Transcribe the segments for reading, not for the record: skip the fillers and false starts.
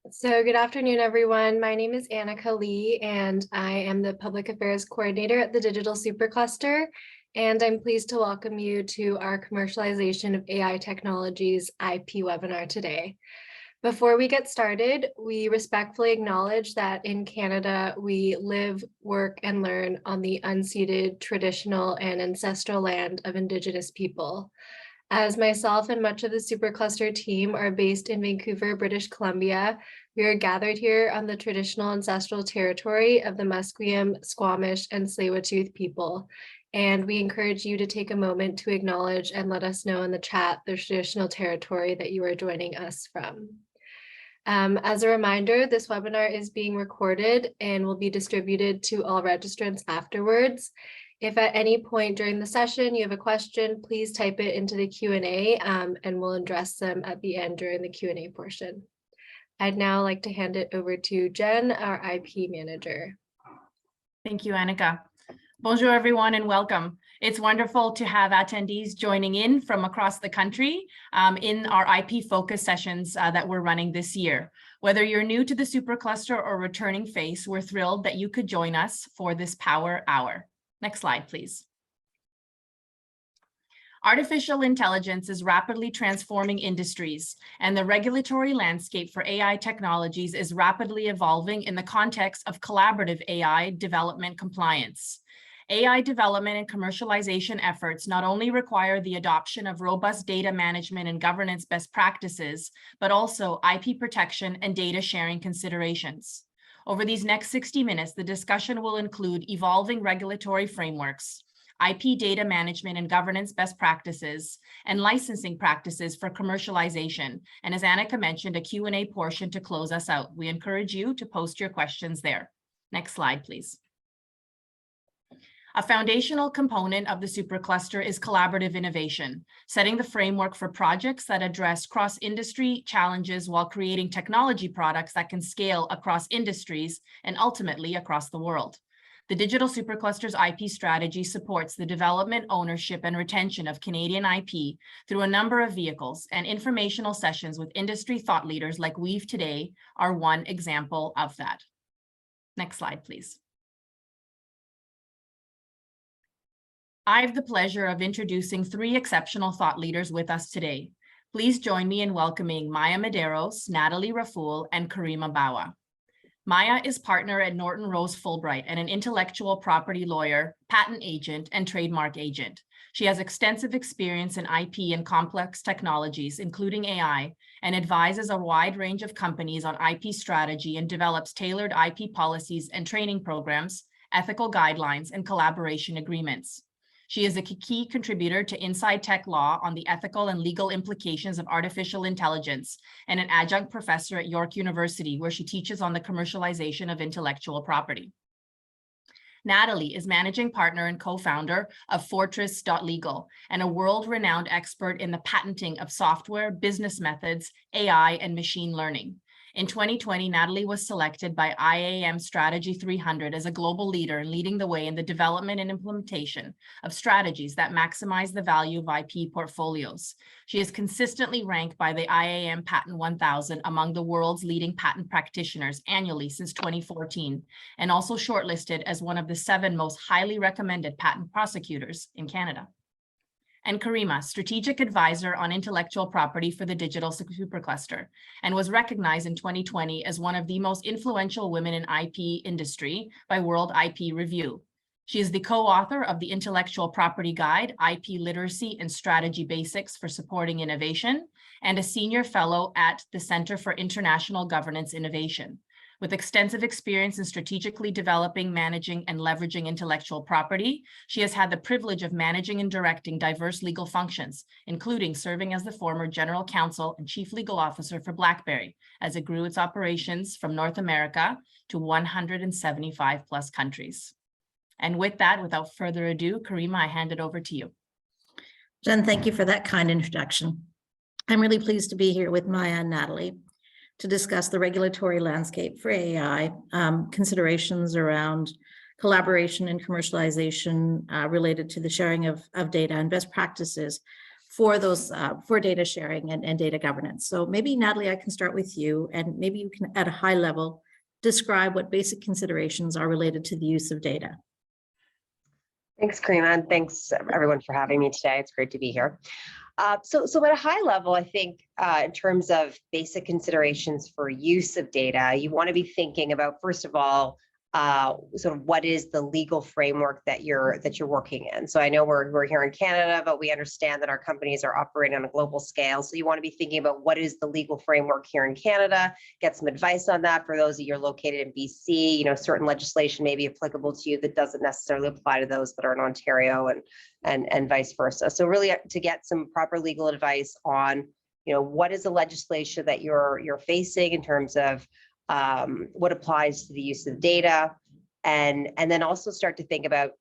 So good afternoon, everyone. My name is Annika Lee, and I am the Public Affairs Coordinator at the Digital Supercluster. And I'm pleased to welcome you to our Commercialization of AI Technologies IP webinar today. Before we get started, we respectfully acknowledge that in Canada, we live, work, and learn on the unceded, traditional, and ancestral land of Indigenous people. As myself and much of the Supercluster team are based in Vancouver, British Columbia, we are gathered here on the traditional ancestral territory of the Musqueam, Squamish, and Tsleil-Waututh people. And we encourage you to take a moment to acknowledge and let us know in the chat the traditional territory that you are joining us from. As a reminder, this webinar is being recorded and will be distributed to all registrants afterwards. If at any point during the session you have a question, please type it into the Q&A and we'll address them at the end during the Q&A portion. I'd now like to hand it over to Jen, our IP manager. Thank you, Annika. Bonjour, everyone, and welcome. It's wonderful to have attendees joining in from across the country in our IP focus sessions that we're running this year. Whether you're new to the Supercluster or returning face, we're thrilled that you could join us for this Power Hour. Next slide, please. Artificial intelligence is rapidly transforming industries, and the regulatory landscape for AI technologies is rapidly evolving in the context of collaborative AI development compliance. AI development and commercialization efforts not only require the adoption of robust data management and governance best practices, but also IP protection and data sharing considerations. Over these next 60 minutes, the discussion will include evolving regulatory frameworks, IP data management and governance best practices, and licensing practices for commercialization. And as Annika mentioned, a Q&A portion to close us out. We encourage you to post your questions there. Next slide, please. A foundational component of the Supercluster is collaborative innovation, setting the framework for projects that address cross-industry challenges while creating technology products that can scale across industries and ultimately across the world. The Digital Supercluster's IP strategy supports the development, ownership, and retention of Canadian IP through a number of vehicles, and informational sessions with industry thought leaders like we've today are one example of that. Next slide, please. I have the pleasure of introducing three exceptional thought leaders with us today. Please join me in welcoming Maya Medeiros, Natalie Raful, and Karima Bawa. Maya is partner at Norton Rose Fulbright and an intellectual property lawyer, patent agent, and trademark agent. She has extensive experience in IP and complex technologies, including AI, and advises a wide range of companies on IP strategy and develops tailored IP policies and training programs, ethical guidelines, and collaboration agreements. She is a key contributor to Inside Tech Law on the ethical and legal implications of artificial intelligence and an adjunct professor at York University, where she teaches on the commercialization of intellectual property. Natalie is managing partner and co-founder of Fortress.legal and a world-renowned expert in the patenting of software, business methods, AI, and machine learning. In 2020, Natalie was selected by IAM Strategy 300 as a global leader in leading the way in the development and implementation of strategies that maximize the value of IP portfolios. She is consistently ranked by the IAM Patent 1000 among the world's leading patent practitioners annually since 2014, and also shortlisted as one of the 7 most highly recommended patent prosecutors in Canada. And Karima, strategic advisor on intellectual property for the Digital Supercluster, and was recognized in 2020 as one of the most influential women in IP industry by World IP Review. She is the co-author of the Intellectual Property Guide, IP Literacy and Strategy Basics for Supporting Innovation, and a senior fellow at the Center for International Governance Innovation. With extensive experience in strategically developing, managing, and leveraging intellectual property, she has had the privilege of managing and directing diverse legal functions, including serving as the former general counsel and chief legal officer for BlackBerry, as it grew its operations from North America to 175 plus countries. And with that, without further ado, Karima, I hand it over to you. Jen, thank you for that kind introduction. I'm really pleased to be here with Maya and Natalie to discuss the regulatory landscape for AI, considerations around collaboration and commercialization related to the sharing of data and best practices for those for data sharing and data governance. So maybe Natalie, I can start with you, and maybe you can at a high level describe what basic considerations are related to the use of data. Thanks, Karima, and thanks everyone for having me today. It's great to be here. So at a high level, I think in terms of basic considerations for use of data, you want to be thinking about, first of all, sort of what is the legal framework that you're working in. So I know we're here in Canada, but we understand that our companies are operating on a global scale. So you want to be thinking about what is the legal framework here in Canada, get some advice on that. For those of you located in BC, you know, certain legislation may be applicable to you that doesn't necessarily apply to those that are in Ontario, and vice versa. So really to get some proper legal advice on, you know, what is the legislation that you're facing in terms of what applies to the use of data, and then also start to think about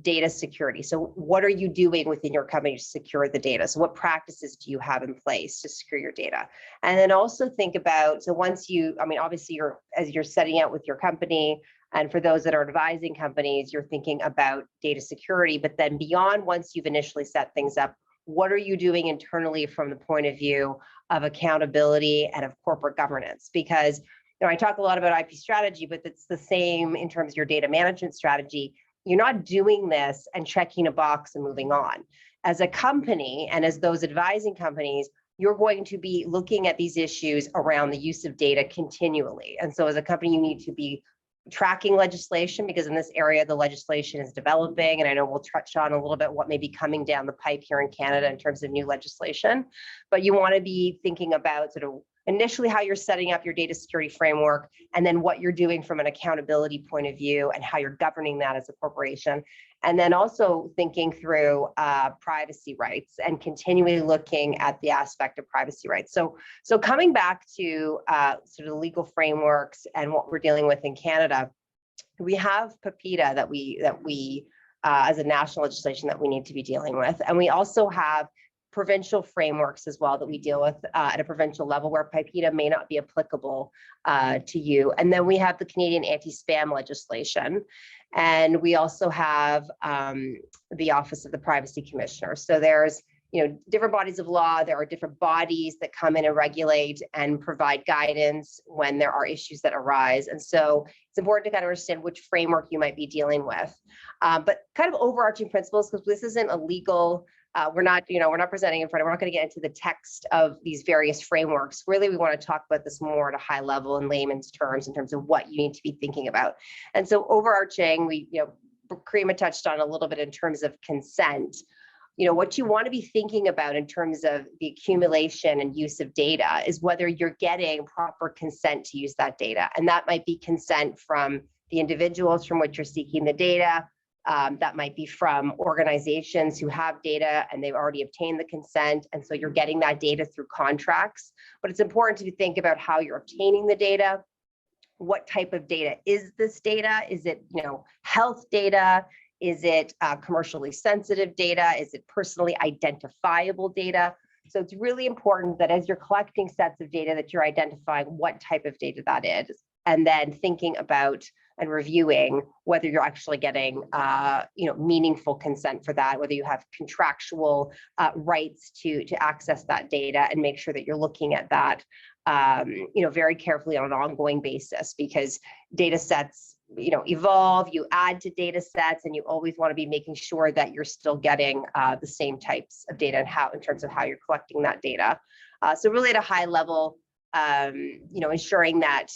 data security. So what are you doing within your company to secure the data? So what practices do you have in place to secure your data? And then also think about, so once you, I mean, obviously as you're setting out with your company, and for those that are advising companies, you're thinking about data security, but then beyond, once you've initially set things up, what are you doing internally from the point of view of accountability and of corporate governance? Because, you know, I talk a lot about IP strategy, but it's the same in terms of your data management strategy. You're not doing this and checking a box and moving on. As a company and as those advising companies, you're going to be looking at these issues around the use of data continually. And so as a company, you need to be tracking legislation, because in this area, the legislation is developing. And I know we'll touch on a little bit what may be coming down the pipe here in Canada in terms of new legislation. But you want to be thinking about sort of initially how you're setting up your data security framework, and then what you're doing from an accountability point of view and how you're governing that as a corporation. And then also thinking through privacy rights and continually looking at the aspect of privacy rights. So coming back to sort of the legal frameworks and what we're dealing with in Canada, we have PIPEDA that we as a national legislation that we need to be dealing with. And we also have provincial frameworks as well that we deal with at a provincial level, where PIPEDA may not be applicable to you. And then we have the Canadian anti-spam legislation. And we also have the Office of the Privacy Commissioner. So there's, you know, different bodies of law. There are different bodies that come in and regulate and provide guidance when there are issues that arise. And so it's important to kind of understand which framework you might be dealing with. But kind of overarching principles, because this isn't a legal, we're not presenting in front of, we're not going to get into the text of these various frameworks. Really, we want to talk about this more at a high level in layman's terms in terms of what you need to be thinking about. And so overarching, Karima touched on a little bit in terms of consent. You know, what you want to be thinking about in terms of the accumulation and use of data is whether you're getting proper consent to use that data. And that might be consent from the individuals from which you're seeking the data. That might be from organizations who have data and they've already obtained the consent. And so you're getting that data through contracts. But it's important to think about how you're obtaining the data. What type of data is this data? Is it, health data? Is it commercially sensitive data? Is it personally identifiable data? So it's really important that as you're collecting sets of data that you're identifying what type of data that is, and then thinking about and reviewing whether you're actually getting meaningful consent for that, whether you have contractual rights to access that data, and make sure that you're looking at that very carefully on an ongoing basis, because data sets evolve, you add to data sets, and you always want to be making sure that you're still getting the same types of data and in terms of how you're collecting that data. So really at a high level, ensuring that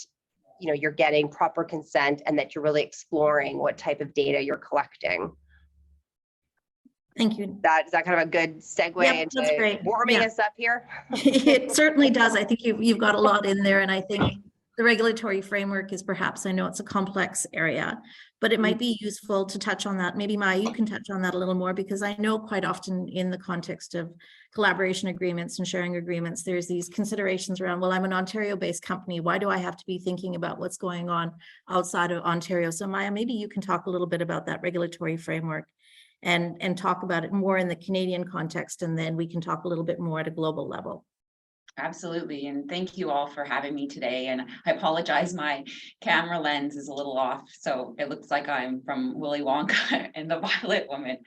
you're getting proper consent and that you're really exploring what type of data you're collecting. Thank you. Is that kind of a good segue into warming us up here? It certainly does. I think you've got a lot in there, and I think the regulatory framework is perhaps, I know it's a complex area, but it might be useful to touch on that. Maybe Maya, you can touch on that a little more, because I know quite often in the context of collaboration agreements and sharing agreements, there's these considerations around, well, I'm an Ontario-based company. Why do I have to be thinking about what's going on outside of Ontario? So Maya, maybe you can talk a little bit about that regulatory framework and talk about it more in the Canadian context, and then we can talk a little bit more at a global level. Absolutely. And thank you all for having me today. And I apologize, my camera lens is a little off, so it looks like I'm from Willy Wonka and the Violet Woman.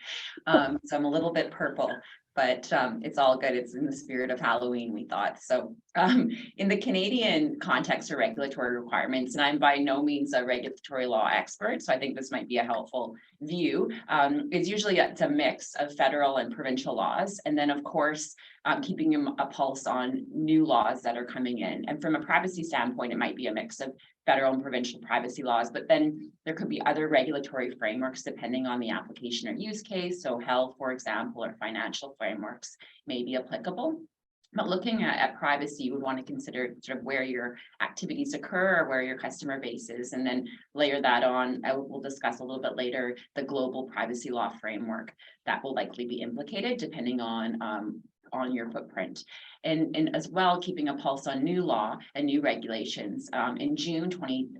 So I'm a little bit purple. but it's all good. It's in the spirit of Halloween, we thought. So in the Canadian context for regulatory requirements, and I'm by no means a regulatory law expert, so I think this might be a helpful view. It's usually it's a mix of federal and provincial laws, and then of course keeping a pulse on new laws that are coming in. And from a privacy standpoint, it might be a mix of federal and provincial privacy laws, but then there could be other regulatory frameworks depending on the application or use case. So health, for example, or financial frameworks may be applicable. But looking at privacy, you would want to consider sort of where your activities occur or where your customer base is, and then layer that on. We'll discuss a little bit later the global privacy law framework that will likely be implicated depending on your footprint. And as well, keeping a pulse on new law and new regulations. In June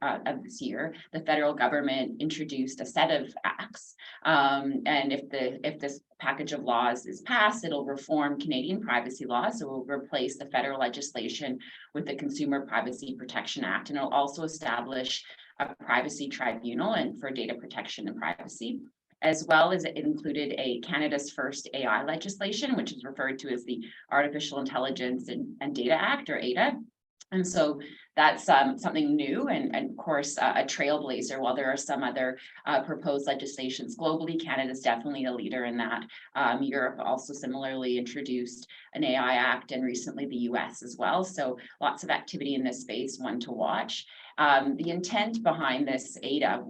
of this year, the federal government introduced a set of acts. And if this package of laws is passed, it'll reform Canadian privacy laws. So it will replace the federal legislation with the Consumer Privacy Protection Act. And it'll also establish a privacy tribunal and for data protection and privacy, as well as it included a Canada's first AI legislation, which is referred to as the Artificial Intelligence and Data Act, or ADA. And so that's something new and of course a trailblazer. While there are some other proposed legislations globally, Canada is definitely a leader in that. Europe also similarly introduced an AI Act, and recently the US as well. So lots of activity in this space, one to watch. The intent behind this ADA,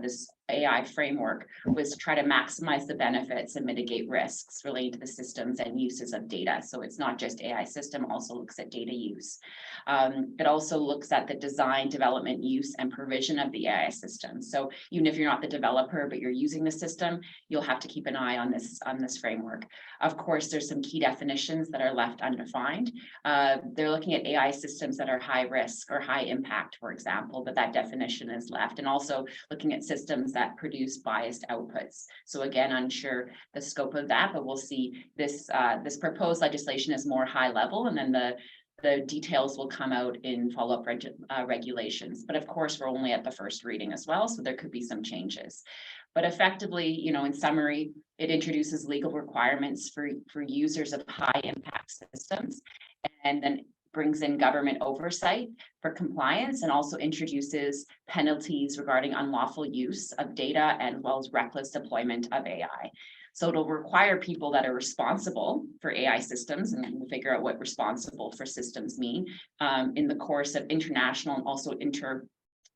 this AI framework, was to try to maximize the benefits and mitigate risks related to the systems and uses of data. So it's not just AI system, also looks at data use. It also looks at the design, development, use, and provision of the AI system. So even if you're not the developer, but you're using the system, you'll have to keep an eye on this framework. Of course, there's some key definitions that are left undefined. They're looking at AI systems that are high risk or high impact, for example, but that definition is left. And also looking at systems that produce biased outputs. So again, unsure the scope of that, but we'll see this proposed legislation is more high level, and then the details will come out in follow-up regulations. But of course, we're only at the first reading as well, so there could be some changes. But effectively, in summary, it introduces legal requirements for users of high impact systems, and then brings in government oversight for compliance, and also introduces penalties regarding unlawful use of data as well as reckless deployment of AI. So it'll require people that are responsible for AI systems, and we'll figure out what responsible for systems mean in the course of international and also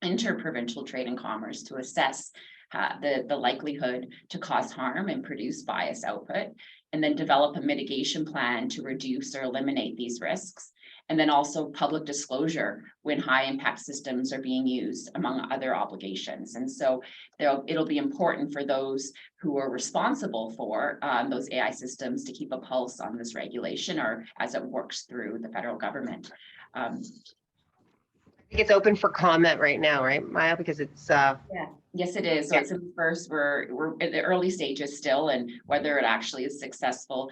interprovincial trade and commerce, to assess the likelihood to cause harm and produce biased output, and then develop a mitigation plan to reduce or eliminate these risks. And then also public disclosure when high impact systems are being used, among other obligations. And so it'll be important for those who are responsible for those AI systems to keep a pulse on this regulation, or as it works through the federal government. I think it's open for comment right now, right, Maya? Because it's Yes, it is. So it's in first, we're in the early stages still, and whether it actually is successful,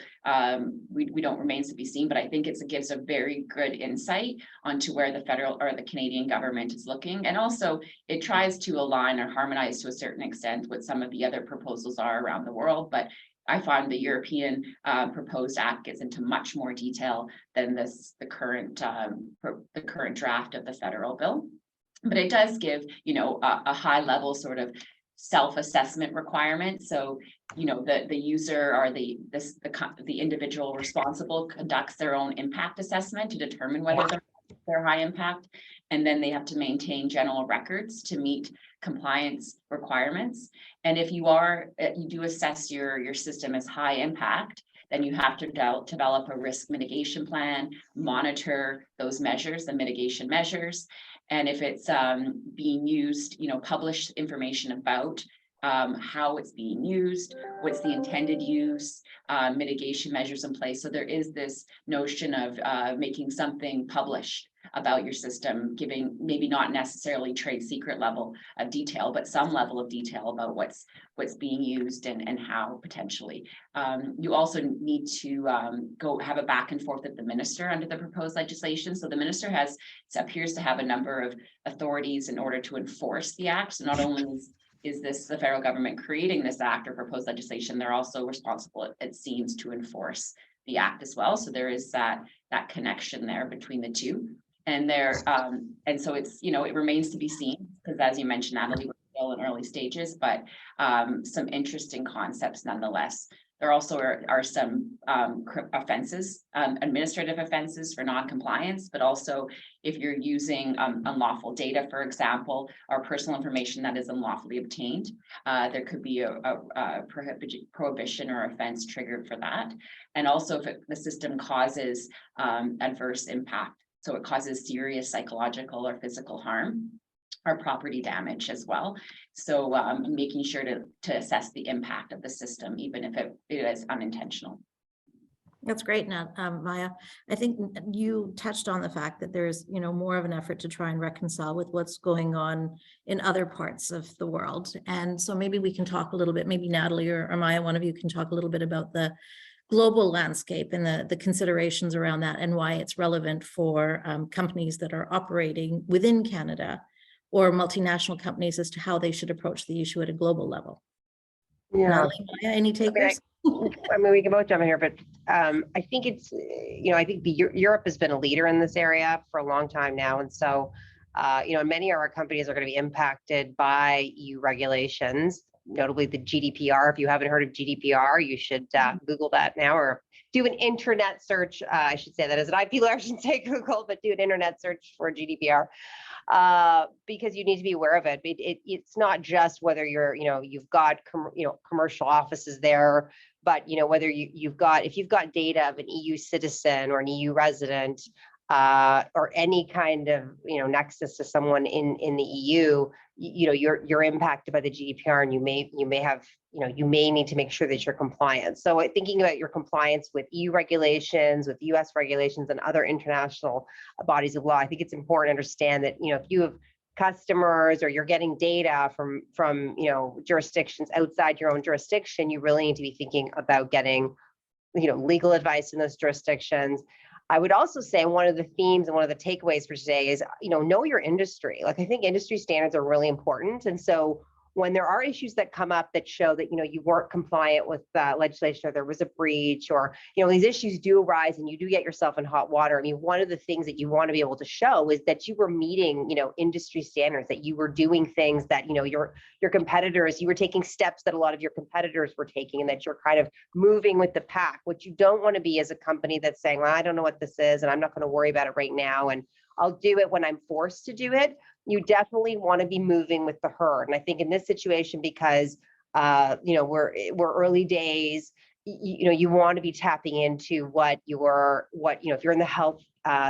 we don't remains to be seen. But I think it gives a very good insight onto where the federal or the Canadian government is looking, and also it tries to align or harmonize to a certain extent what some of the other proposals are around the world. But I find the European proposed act gets into much more detail than the current draft of the federal bill. But it does give, a high level sort of self-assessment requirement. So, the user or the individual responsible conducts their own impact assessment to determine whether they're high impact. And then they have to maintain general records to meet compliance requirements. And if you do assess your system as high impact, then you have to develop a risk mitigation plan, monitor those measures, the mitigation measures. And if it's being used, publish information about how it's being used, what's the intended use, mitigation measures in place. So there is this notion of making something published about your system, giving maybe not necessarily trade secret level of detail, but some level of detail about what's being used and how potentially. You also need to go have a back and forth with the minister under the proposed legislation. So the minister appears to have a number of authorities in order to enforce the act. So not only is is this the federal government creating this act or proposed legislation? They're also responsible, it seems, to enforce the act as well. So there is that connection there between the two. And and so it's, it remains to be seen, because as you mentioned, Natalie, we're still in early stages, but some interesting concepts nonetheless. There also are some offenses, administrative offenses for non-compliance, but also if you're using unlawful data, for example, or personal information that is unlawfully obtained, there could be a prohibition or offense triggered for that. And also if the system causes adverse impact, so it causes serious psychological or physical harm or property damage as well. So making sure to assess the impact of the system, even if it is unintentional. That's great, Maya. I think you touched on the fact that there's, more of an effort to try and reconcile with what's going on in other parts of the world. And so maybe we can talk a little bit, maybe Natalie or Maya, one of you can talk a little bit about the global landscape and the considerations around that and why it's relevant for companies that are operating within Canada or multinational companies as to how they should approach the issue at a global level. Yeah. Natalie, Maya, any takers? I mean, we can both jump in here, but I think it's, I think Europe has been a leader in this area for a long time now. And so, many of our companies are going to be impacted by EU regulations, notably the GDPR. If you haven't heard of GDPR, you should Google that now, or do an internet search. I should say that as an IP lawyer, I shouldn't say Google, but do an internet search for GDPR. Because you need to be aware of it. It's not just whether you've got commercial offices there, but whether if you've got data of an EU citizen or an EU resident, or any kind of nexus to someone in the EU, you're impacted by the GDPR, and you may have you may need to make sure that you're compliant. So thinking about your compliance with EU regulations, with US regulations, and other international bodies of law, I think it's important to understand that if you have customers or you're getting data from jurisdictions outside your own jurisdiction, you really need to be thinking about getting legal advice in those jurisdictions. I would also say one of the themes and one of the takeaways for today is, know your industry. Like, I think industry standards are really important. And so when there are issues that come up that show that, you weren't compliant with legislation, or there was a breach, or, these issues do arise and you do get yourself in hot water. I mean, one of the things that you want to be able to show is that you were meeting, industry standards, that you were doing things that, your competitors, you were taking steps that a lot of your competitors were taking, and that you're kind of moving with the pack. What you don't want to be as a company that's saying, well, I don't know what this is, and I'm not going to worry about it right now, and I'll do it when I'm forced to do it. You definitely want to be moving with the herd. And I think in this situation, because we're early days, you want to be tapping into what if you're in the health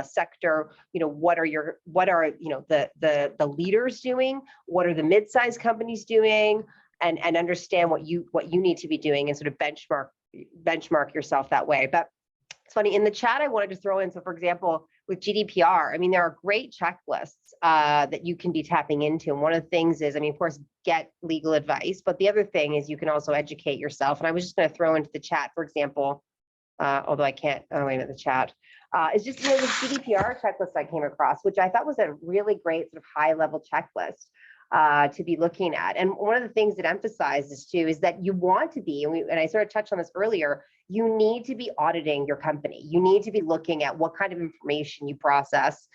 sector, what are the leaders doing, what are the mid-sized companies doing, and understand what you need to be doing, and sort of benchmark yourself that way. But it's funny, in the chat I wanted to throw in, so for example, with GDPR, I mean, there are great checklists that you can be tapping into. And one of the things is, of course, get legal advice. But the other thing is you can also educate yourself. And I was just going to throw into the chat, for example, although I can't, wait a minute, the chat. It's just, the GDPR checklist I came across, which I thought was a really great sort of high level checklist to be looking at. And one of the things it emphasizes too is that you want to be, and I sort of touched on this earlier, you need to be auditing your company. You need to be looking at what kind of information you process.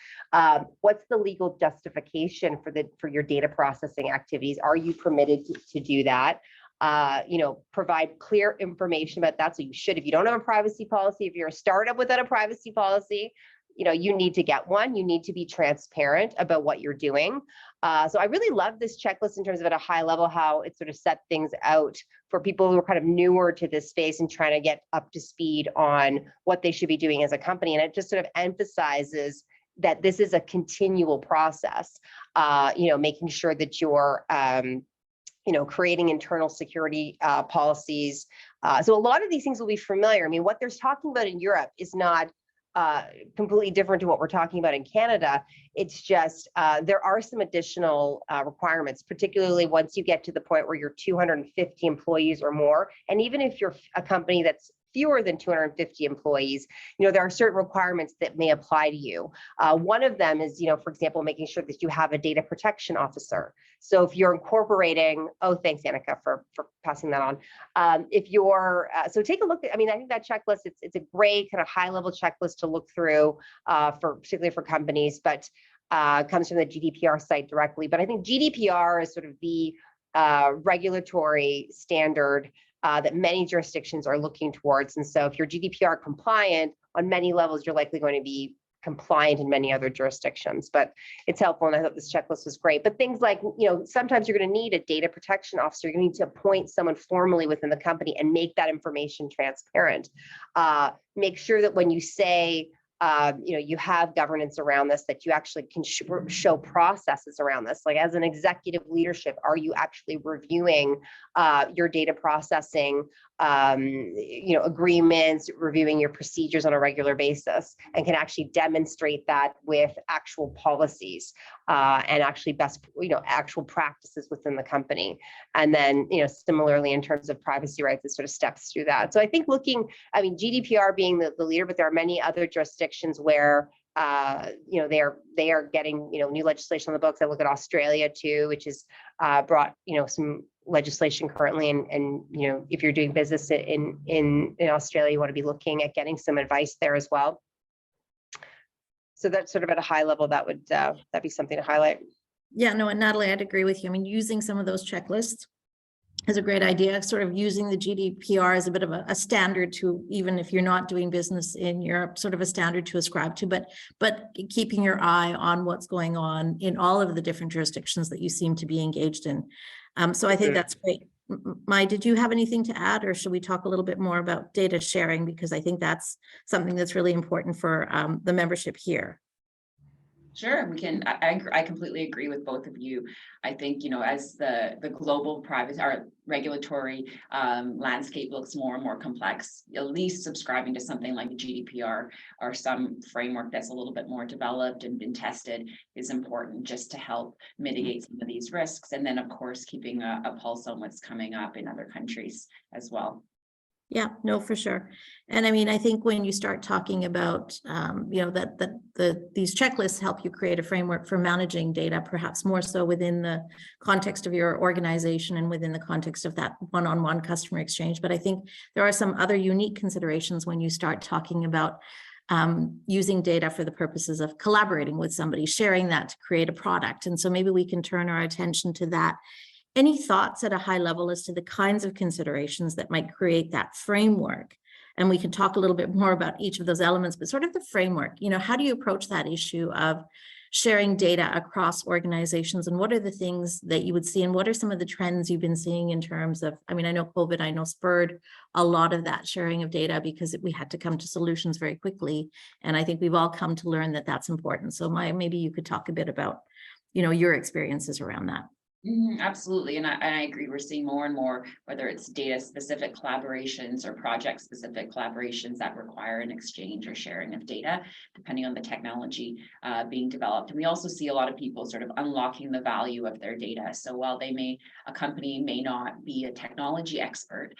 What's the legal justification for your data processing activities? Are you permitted to do that? Provide clear information about that. So you should, if you don't have a privacy policy, if you're a startup without a privacy policy, you need to get one. You need to be transparent about what you're doing. So I really love this checklist in terms of at a high level, how it sort of set things out for people who are kind of newer to this space and trying to get up to speed on what they should be doing as a company. And it just sort of emphasizes that this is a continual process, making sure that you're, creating internal security policies. So a lot of these things will be familiar. I mean, what they're talking about in Europe is not completely different to what we're talking about in Canada. It's just there are some additional requirements, particularly once you get to the point where you're 250 employees or more. And even if you're a company that's fewer than 250 employees, there are certain requirements that may apply to you. One of them is, for example, making sure that you have a data protection officer. So if you're incorporating, oh, thanks, Annika, for passing that on. If you're, so take a look at, I think that checklist, it's a great kind of high level checklist to look through particularly for companies, but comes from the GDPR site directly. But I think GDPR is sort of the regulatory standard that many jurisdictions are looking towards. And so if you're GDPR compliant on many levels, you're likely going to be compliant in many other jurisdictions, but it's helpful. And I thought this checklist was great. But things like, sometimes you're going to need a data protection officer. You're going to need to appoint someone formally within the company and make that information transparent. Make sure that when you say, you have governance around this, that you actually can show processes around this. Like as an executive leadership, are you actually reviewing your data processing, agreements, reviewing your procedures on a regular basis, and can actually demonstrate that with actual policies and actually actual practices within the company. And then, similarly in terms of privacy rights, it sort of steps through that. So I think GDPR being the leader, but there are many other jurisdictions where they are getting new legislation on the books. I look at Australia too, which has brought some legislation currently, and if you're doing business in Australia, you want to be looking at getting some advice there as well. So that's sort of at a high level. That'd be something to highlight. Yeah, no, and Natalie, I'd agree with you. Using some of those checklists is a great idea, sort of using the GDPR as a bit of a standard to, even if you're not doing business in Europe, sort of a standard to ascribe to, but keeping your eye on what's going on in all of the different jurisdictions that you seem to be engaged in. So I think that's great. Mai, did you have anything to add, or should we talk a little bit more about data sharing? Because I think that's something that's really important for the membership here. Sure, we can. I completely agree with both of you. I think, as the global private or regulatory landscape looks more and more complex, at least subscribing to something like GDPR or some framework that's a little bit more developed and been tested is important, just to help mitigate some of these risks. And then, of course, keeping a pulse on what's coming up in other countries as well. Yeah, no, for sure. And I think when you start talking about, these checklists help you create a framework for managing data, perhaps more so within the context of your organization and within the context of that one-on-one customer exchange. But I think there are some other unique considerations when you start talking about using data for the purposes of collaborating with somebody, sharing that to create a product. And so maybe we can turn our attention to that. Any thoughts at a high level as to the kinds of considerations that might create that framework? And we can talk a little bit more about each of those elements, but sort of the framework, how do you approach that issue of sharing data across organizations? And what are the things that you would see? And what are some of the trends you've been seeing in terms of, I know COVID, spurred a lot of that sharing of data because we had to come to solutions very quickly. And I think we've all come to learn that that's important. So maybe you could talk a bit about, your experiences around that. Absolutely. And I agree. We're seeing more and more, whether it's data specific collaborations or project specific collaborations that require an exchange or sharing of data, depending on the technology being developed. And we also see a lot of people sort of unlocking the value of their data. So while a company may not be a technology expert,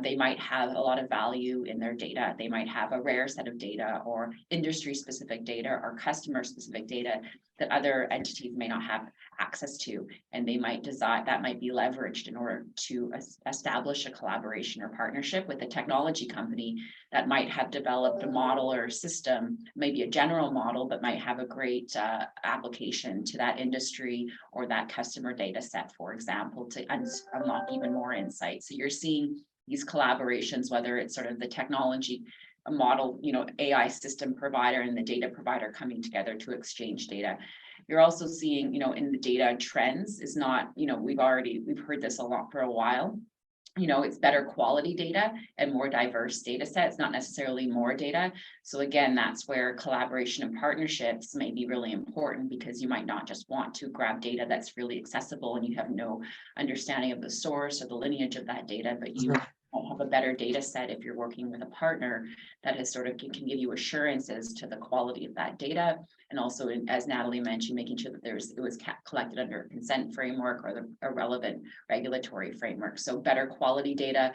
they might have a lot of value in their data. They might have a rare set of data or industry specific data or customer specific data that other entities may not have access to, and they might decide that might be leveraged in order to establish a collaboration or partnership with a technology company that might have developed a model or a system, maybe a general model, but might have a great application to that industry or that customer data set, for example, to unlock even more insight. So you're seeing these collaborations, whether it's sort of the technology model, AI system provider and the data provider coming together to exchange data. You're also seeing, in the data trends is not, we've heard this a lot for a while. It's better quality data and more diverse data sets, not necessarily more data. So again, that's where collaboration and partnerships may be really important, because you might not just want to grab data that's really accessible and you have no understanding of the source or the lineage of that data, but you might have a better data set if you're working with a partner that has sort of can give you assurances to the quality of that data. And also, as Natalie mentioned, making sure that it was collected under a consent framework or a relevant regulatory framework. So better quality data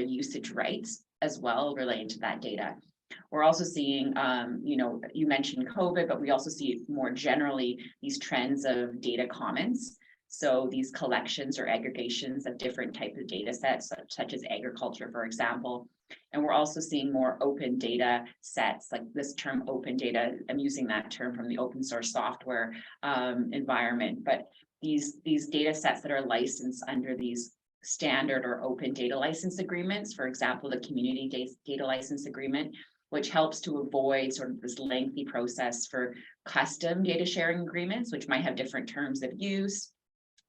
usage rights as well relating to that data. We're also seeing, you mentioned COVID, but we also see more generally these trends of data commons. So these collections or aggregations of different types of data sets, such as agriculture, for example. And we're also seeing more open data sets, like this term open data. I'm using that term from the open source software environment, but these data sets that are licensed under these standard or open data license agreements, for example, the community data license agreement, which helps to avoid sort of this lengthy process for custom data sharing agreements, which might have different terms of use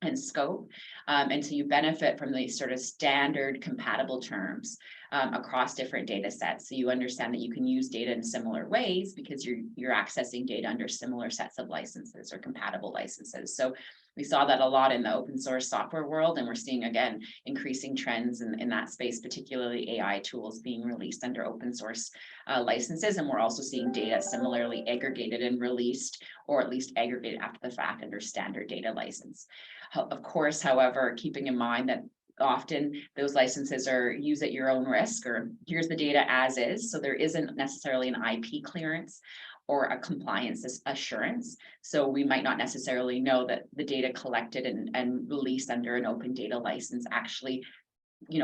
and scope. And so you benefit from these sort of standard compatible terms across different data sets. So you understand that you can use data in similar ways because you're accessing data under similar sets of licenses or compatible licenses. So we saw that a lot in the open source software world, and we're seeing, again, increasing trends in that space, particularly AI tools being released under open source licenses. And we're also seeing data similarly aggregated and released, or at least aggregated after the fact under standard data license. Of course, however, keeping in mind that often those licenses are used at your own risk, or here's the data as is. So there isn't necessarily an IP clearance or a compliance assurance. So we might not necessarily know that the data collected and released under an open data license actually,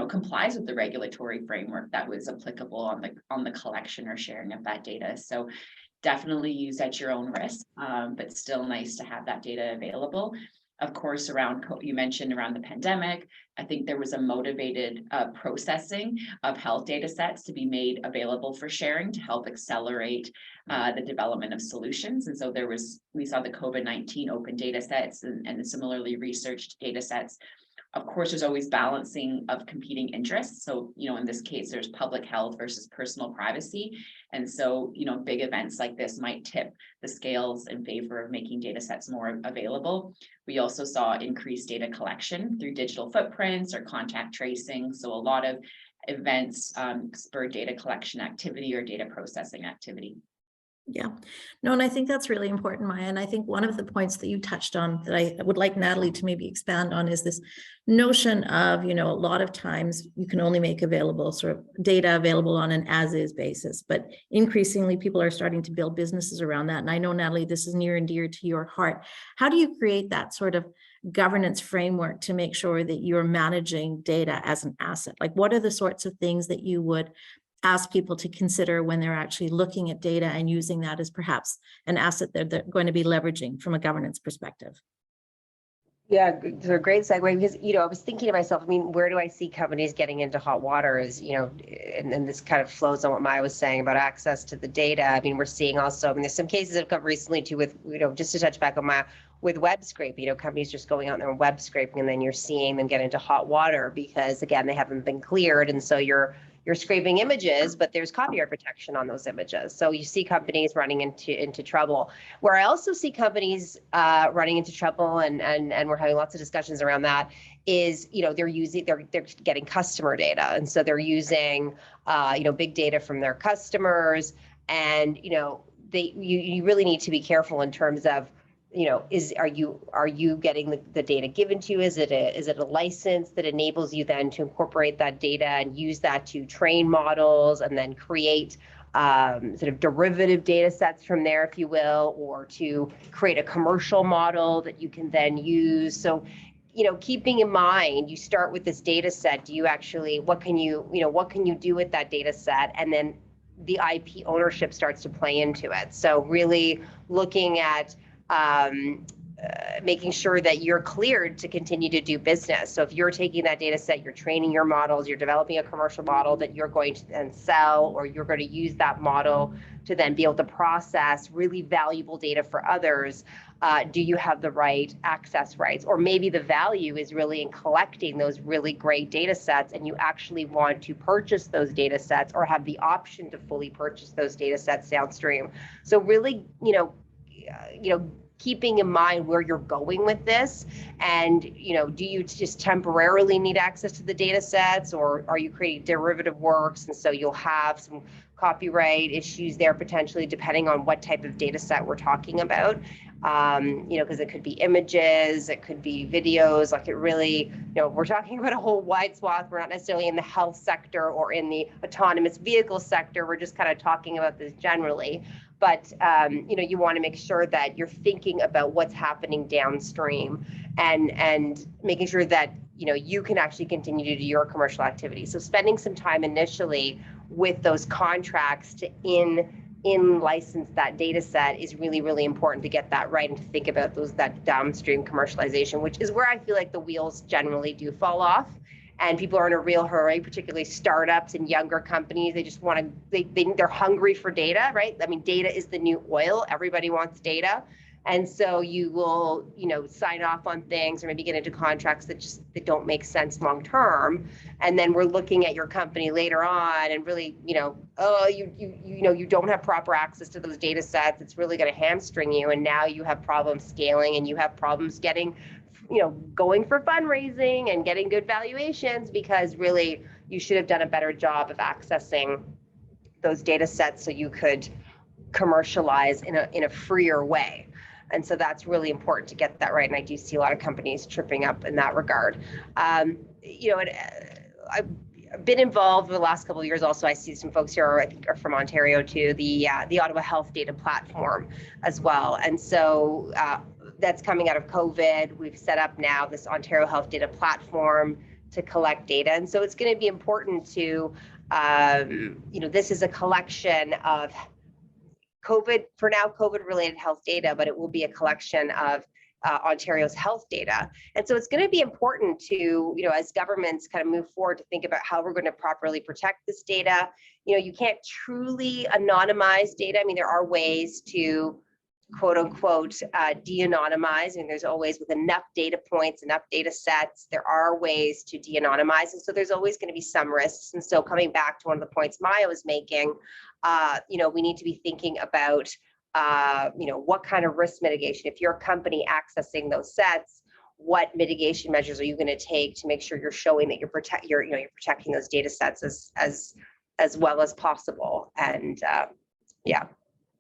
complies with the regulatory framework that was applicable on the collection or sharing of that data. So definitely used at your own risk, but still nice to have that data available. Of course, you mentioned around the pandemic, I think there was a motivated processing of health data sets to be made available for sharing to help accelerate the development of solutions. And so we saw the COVID-19 open data sets and similarly researched data sets. Of course, there's always balancing of competing interests. So, in this case, there's public health versus personal privacy. And so, big events like this might tip the scales in favor of making data sets more available. We also saw increased data collection through digital footprints or contact tracing. So a lot of events spurred data collection activity or data processing activity. Yeah, no, and I think that's really important, Maya. And I think one of the points that you touched on that I would like Natalie to maybe expand on is this notion of, a lot of times you can only make available sort of data available on an as-is basis, but increasingly people are starting to build businesses around that. And I know, Natalie, this is near and dear to your heart. How do you create that sort of governance framework to make sure that you're managing data as an asset? Like, what are the sorts of things that you would ask people to consider when they're actually looking at data and using that as perhaps an asset that they're going to be leveraging from a governance perspective? Yeah, it's a great segue because, I was thinking to myself, where do I see companies getting into hot water is, and this kind of flows on what Maya was saying about access to the data. We're seeing also, there's some cases that have come recently too with, just to touch back on Maya, with web scraping, companies just going out there and web scraping, and then you're seeing them get into hot water because, again, they haven't been cleared. And so you're scraping images, but there's copyright protection on those images. So you see companies running into trouble. Where I also see companies running into trouble, and we're having lots of discussions around that, is they're getting customer data, and so they're using big data from their customers, and you really need to be careful in terms of, are you getting the data given to you? Is it a license that enables you then to incorporate that data and use that to train models and then create sort of derivative data sets from there, if you will, or to create a commercial model that you can then use? So, keeping in mind, you start with this data set. Do you actually, what can you do with that data set? And then the IP ownership starts to play into it. So really looking at making sure that you're cleared to continue to do business. So if you're taking that data set, you're training your models, you're developing a commercial model that you're going to then sell, or you're going to use that model to then be able to process really valuable data for others, do you have the right access rights? Or maybe the value is really in collecting those really great data sets, and you actually want to purchase those data sets or have the option to fully purchase those data sets downstream. So really, keeping in mind where you're going with this, and do you just temporarily need access to the data sets, or are you creating derivative works, and so you'll have some copyright issues there potentially, depending on what type of data set we're talking about. Because it could be images, it could be videos, like it really, we're talking about a whole wide swath. We're not necessarily in the health sector or in the autonomous vehicle sector. We're just kind of talking about this generally. But, you want to make sure that you're thinking about what's happening downstream, and making sure that, you can actually continue to do your commercial activity. So spending some time initially with those contracts to in license that data set is really, really important to get that right, and to think about that downstream commercialization, which is where I feel like the wheels generally do fall off. And people are in a real hurry, particularly startups and younger companies. They just want to, they're hungry for data, right? I mean, data is the new oil. Everybody wants data. And so you will, sign off on things, or maybe get into contracts that don't make sense long term. And then we're looking at your company later on, and really, you don't have proper access to those data sets. It's really going to hamstring you. And now you have problems scaling, and you have problems getting, going for fundraising and getting good valuations, because really you should have done a better job of accessing those data sets so you could commercialize in a freer way. And so that's really important to get that right. And I do see a lot of companies tripping up in that regard. I've been involved for the last couple of years. Also, I see some folks here, I think, are from Ontario too, the Ottawa Health Data Platform as well. And so that's coming out of COVID. We've set up now this Ontario Health Data Platform to collect data. And so it's going to be important to, this is a collection of COVID-related health data, but it will be a collection of Ontario's health data. And so it's going to be important to, as governments kind of move forward, to think about how we're going to properly protect this data. You can't truly anonymize data. I mean, there are ways to, quote unquote, de-anonymize, and there's always, with enough data points, enough data sets, there are ways to de-anonymize. And so there's always going to be some risks. And so coming back to one of the points Maya was making, we need to be thinking about, what kind of risk mitigation, if you're a company accessing those sets, what mitigation measures are you going to take to make sure you're showing that you're protecting those data sets as well as possible. And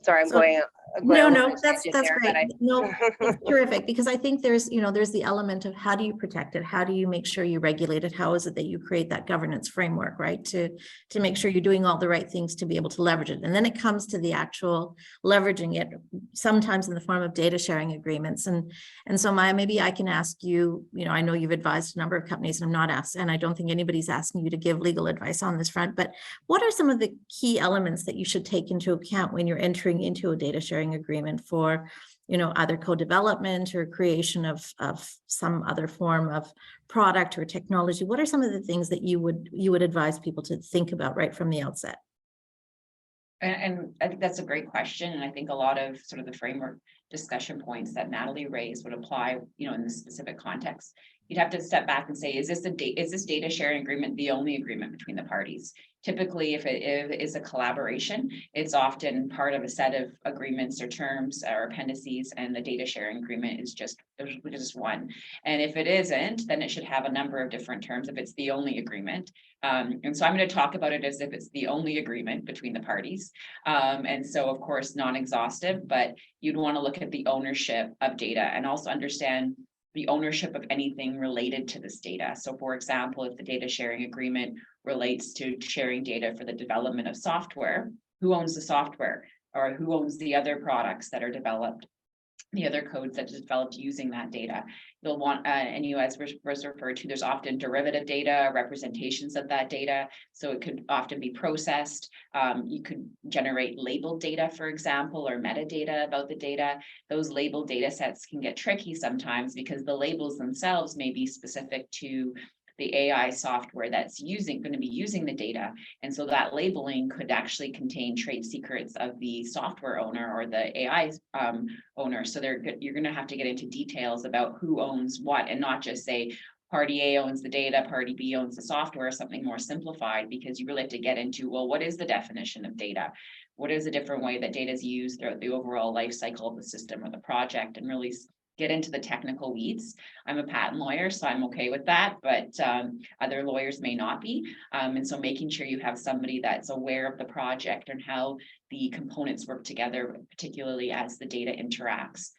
sorry, I'm going No, that's great. No, it's terrific, because I think there's the element of how do you protect it? How do you make sure you regulate it? How is it that you create that governance framework, right? To make sure you're doing all the right things to be able to leverage it. And then it comes to the actual leveraging it, sometimes in the form of data sharing agreements. And so Maya, maybe I can ask you, I know you've advised a number of companies, and I'm not asked, and I don't think anybody's asking you to give legal advice on this front, but what are some of the key elements that you should take into account when you're entering into a data sharing agreement for, either co-development or creation of some other form of product or technology? What are some of the things that you would advise people to think about right from the outset? And I think that's a great question. And I think a lot of sort of the framework discussion points that Natalie raised would apply, in this specific context. You'd have to step back and say, is this data sharing agreement the only agreement between the parties? Typically, if it is a collaboration, it's often part of a set of agreements or terms or appendices, and the data sharing agreement is just one. And if it isn't, then it should have a number of different terms if it's the only agreement. And so I'm going to talk about it as if it's the only agreement between the parties. And so, of course, non-exhaustive, but you'd want to look at the ownership of data and also understand the ownership of anything related to this data. So, for example, if the data sharing agreement relates to sharing data for the development of software, who owns the software, or who owns the other products that are developed, the other codes that are developed using that data. You'll want, and as was referred to, there's often derivative data, representations of that data. So it could often be processed. You could generate labeled data, for example, or metadata about the data. Those labeled data sets can get tricky sometimes because the labels themselves may be specific to the AI software that's going to be using the data. And so that labeling could actually contain trade secrets of the software owner or the AI owner. So you're going to have to get into details about who owns what, and not just say party A owns the data, party B owns the software, or something more simplified, because you really have to get into, well, what is the definition of data? what is a different way that data is used throughout the overall life cycle of the system or the project, and really get into the technical weeds. I'm a patent lawyer, so I'm okay with that, but other lawyers may not be. And so making sure you have somebody that's aware of the project and how the components work together, particularly as the data interacts.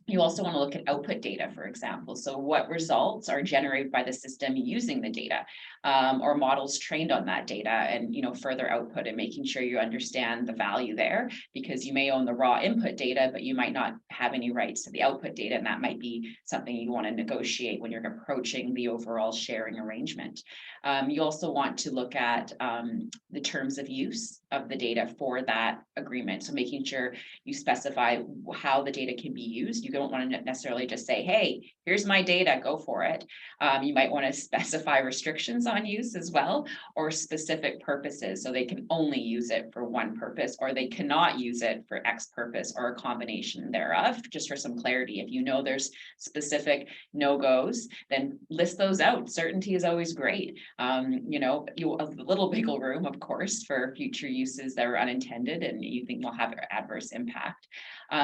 You also want to look at output data, for example. So what results are generated by the system using the data, or models trained on that data, and further output, and making sure you understand the value there, because you may own the raw input data, but you might not have any rights to the output data, and that might be something you want to negotiate when you're approaching the overall sharing arrangement. You also want to look at the terms of use of the data for that agreement. So making sure you specify how the data can be used. You don't want to necessarily just say, hey, here's my data, go for it. You might want to specify restrictions on use as well, or specific purposes. So they can only use it for one purpose, or they cannot use it for X purpose, or a combination thereof, just for some clarity. If you know there's specific no-goes, then list those out. Certainty is always great. You a little wiggle room, of course, for future uses that are unintended and you think will have adverse impact.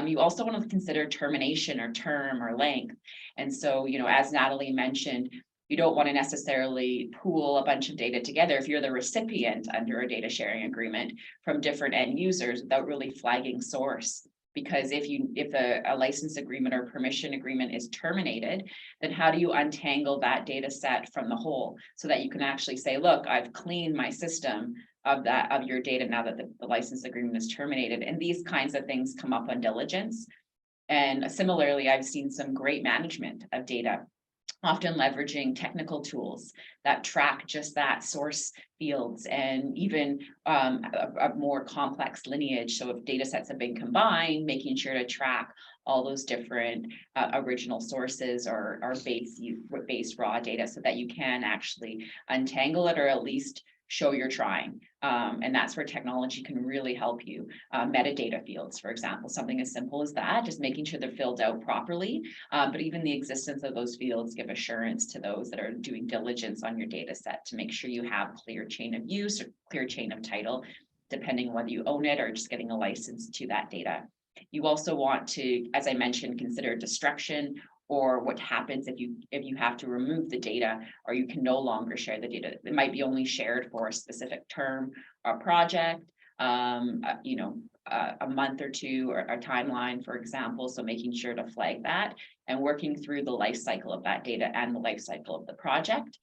You also want to consider termination or term or length. And so, as Natalie mentioned, you don't want to necessarily pool a bunch of data together if you're the recipient under a data sharing agreement from different end users without really flagging source. Because if a license agreement or permission agreement is terminated, then how do you untangle that data set from the whole, so that you can actually say, look, I've cleaned my system of your data now that the license agreement is terminated. And these kinds of things come up on diligence. And similarly, I've seen some great management of data, often leveraging technical tools that track just that source fields, and even a more complex lineage. So if data sets have been combined, making sure to track all those different original sources or base raw data, so that you can actually untangle it, or at least show you're trying. And that's where technology can really help you. Metadata fields, for example, something as simple as that, just making sure they're filled out properly. But even the existence of those fields give assurance to those that are doing diligence on your data set, to make sure you have clear chain of use or clear chain of title, depending on whether you own it or just getting a license to that data. You also want to, as I mentioned, consider destruction, or what happens if you have to remove the data, or you can no longer share the data. It might be only shared for a specific term or project, a month or two, or a timeline, for example. So making sure to flag that and working through the life cycle of that data and the life cycle of the project.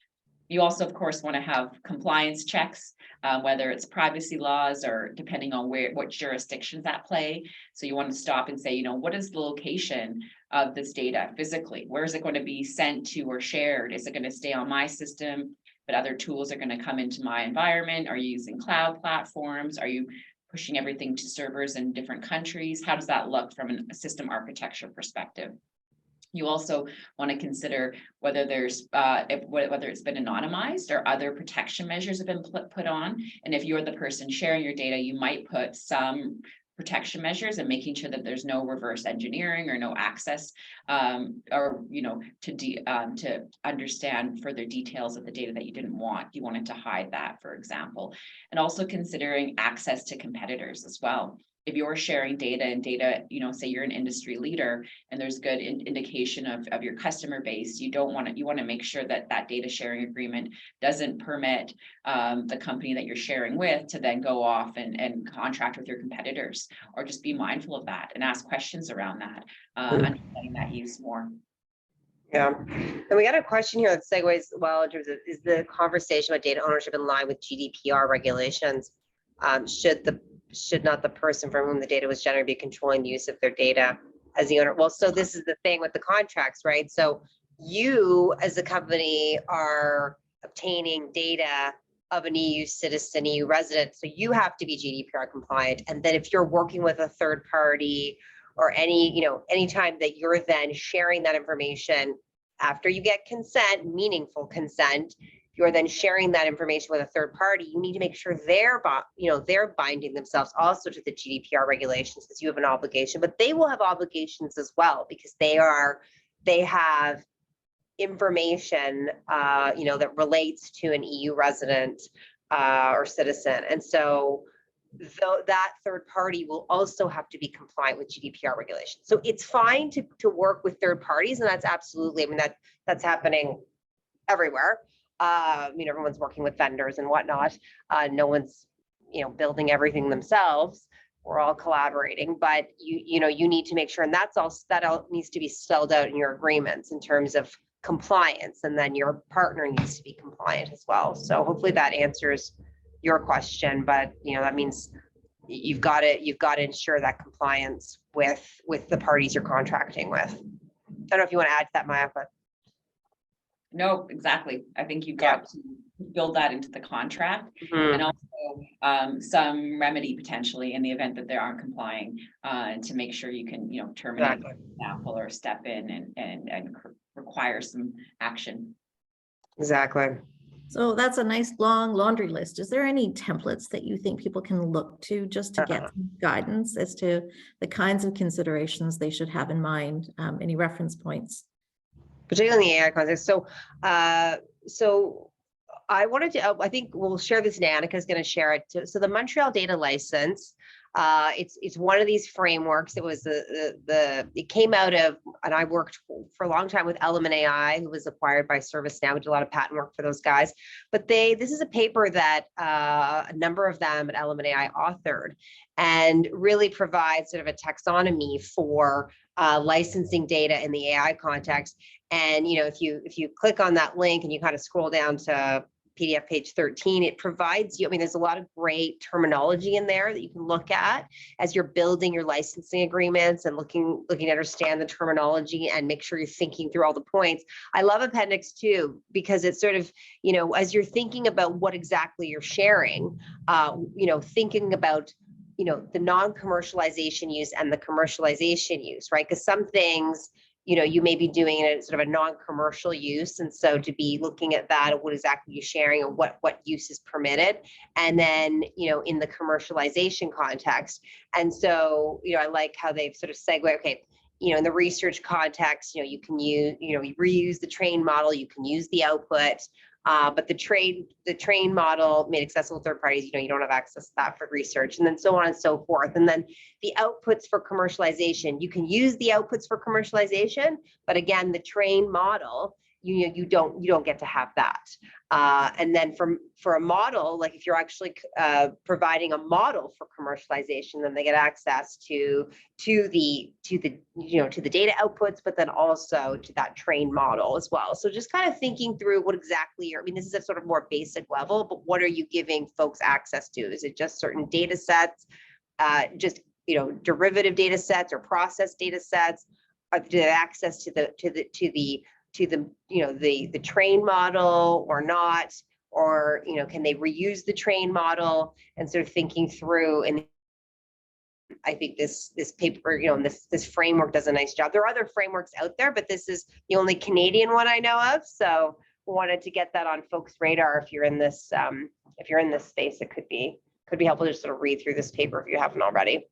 You also, of course, want to have compliance checks, whether it's privacy laws or depending on what jurisdictions at play. So you want to stop and say, what is the location of this data physically? Where is it going to be sent to or shared? Is it going to stay on my system, but other tools are going to come into my environment? Are you using cloud platforms? Are you pushing everything to servers in different countries? How does that look from a system architecture perspective? You also want to consider whether there's whether it's been anonymized or other protection measures have been put on. And if you're the person sharing your data, you might put some protection measures, and making sure that there's no reverse engineering or no access, to understand further details of the data that you didn't want. You wanted to hide that, for example. And also considering access to competitors as well. If you're sharing data, say you're an industry leader and there's good indication of your customer base, you want to make sure that data sharing agreement doesn't permit the company that you're sharing with to then go off and contract with your competitors, or just be mindful of that and ask questions around that, understanding that use more. Yeah, and we got a question here that segues well in terms of, is the conversation about data ownership in line with GDPR regulations? Should not the person from whom the data was generated be controlling the use of their data as the owner? Well, so this is the thing with the contracts, right? So you as a company are obtaining data of an EU citizen, EU resident, so you have to be GDPR compliant. And then if you're working with a third party or anytime that you're then sharing that information after you get consent, meaningful consent, you're then sharing that information with a third party, you need to make sure they're binding themselves also to the GDPR regulations, because you have an obligation, but they will have obligations as well, because they have information, that relates to an EU resident or citizen. And so though that third party will also have to be compliant with GDPR regulations. So it's fine to work with third parties, and that's absolutely, I mean, that's happening everywhere. Everyone's working with vendors and whatnot. No one's, building everything themselves. We're all collaborating, but you need to make sure, and that all needs to be spelled out in your agreements in terms of compliance, and then your partner needs to be compliant as well. So hopefully that answers your question, but that means you've got to ensure that compliance with the parties you're contracting with. I don't know if you want to add to that, Maya, but. No, exactly. I think you've got to build that into the contract, Mhm. and also some remedy potentially in the event that they aren't complying, to make sure you can, terminate, Exactly. for example, or step in and require some action. Exactly. So that's a nice long laundry list. Is there any templates that you think people can look to just to get some guidance as to the kinds of considerations they should have in mind? Any reference points? Particularly in the AI context. So I wanted to, I think we'll share this, and Annika is going to share it too. So the Montreal data license, it's one of these frameworks. It was it came out of, and I worked for a long time with Element AI, who was acquired by ServiceNow. We did a lot of patent work for those guys, but this is a paper that a number of them at Element AI authored, and really provides sort of a taxonomy for licensing data in the AI context. And if you click on that link and you kind of scroll down to PDF page 13, it provides you, there's a lot of great terminology in there that you can look at as you're building your licensing agreements and looking to understand the terminology and make sure you're thinking through all the points. I love Appendix 2 because it's sort of, as you're thinking about what exactly you're sharing, thinking about the non-commercialization use and the commercialization use, right? Because some things, you may be doing it as sort of a non-commercial use. And so to be looking at that, what exactly you're sharing and what use is permitted. And then, in the commercialization context. And so, I like how they've sort of segued, okay, in the research context, you can use, you reuse the trained model, you can use the output. But the train model made accessible to third parties, you don't have access to that for research, and then so on and so forth. And then the outputs for commercialization, you can use the outputs for commercialization, but again, the train model, you don't get to have that. And then for a model, like if you're actually providing a model for commercialization, then they get access to the data outputs, but then also to that trained model as well. So just kind of thinking through what exactly this is a sort of more basic level, but what are you giving folks access to? Is it just certain data sets, just derivative data sets or process data sets? Do they have access to the train model or not? Or can they reuse the train model? And sort of thinking through, and I think this paper, this framework does a nice job. There are other frameworks out there, but this is the only Canadian one I know of. So wanted to get that on folks' radar. If you're in this space, it could be helpful to just sort of read through this paper if you haven't already.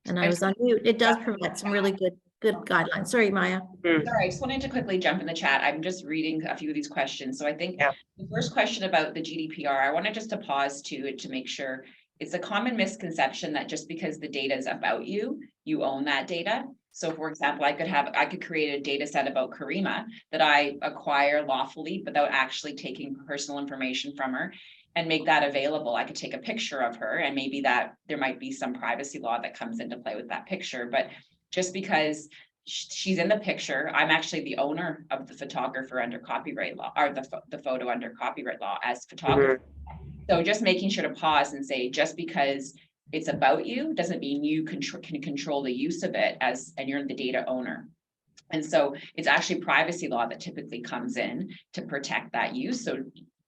And I was on mute. It does provide some really good guidelines. Sorry, Maya. Sorry, I just wanted to quickly jump in the chat. I'm just reading a few of these questions. So I think the first question about the GDPR, I wanted just to pause to make sure. It's a common misconception that just because the data is about you, you own that data. So for example, I could create a data set about Karima that I acquire lawfully without actually taking personal information from her and make that available. I could take a picture of her, and maybe that there might be some privacy law that comes into play with that picture. But just because she's in the picture, I'm actually the owner of the photographer under copyright law, or the photo under copyright law as photographer. So just making sure to pause and say, just because it's about you doesn't mean you can control the use of it and you're the data owner. And so it's actually privacy law that typically comes in to protect that use. So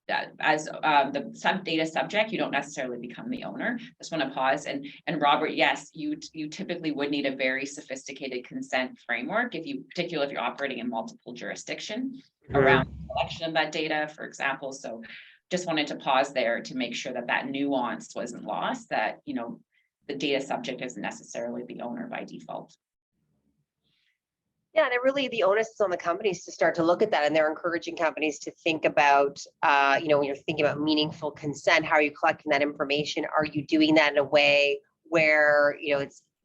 that as the data subject, you don't necessarily become the owner. Just want to pause. And Robert, yes, you typically would need a very sophisticated consent framework particularly if you're operating in multiple jurisdiction around the collection of that data, for example. So just wanted to pause there to make sure that nuance wasn't lost, that the data subject isn't necessarily the owner by default. Yeah, and it really, the onus is on the companies to start to look at that, and they're encouraging companies to think about, when you're thinking about meaningful consent, how are you collecting that information? Are you doing that in a way where,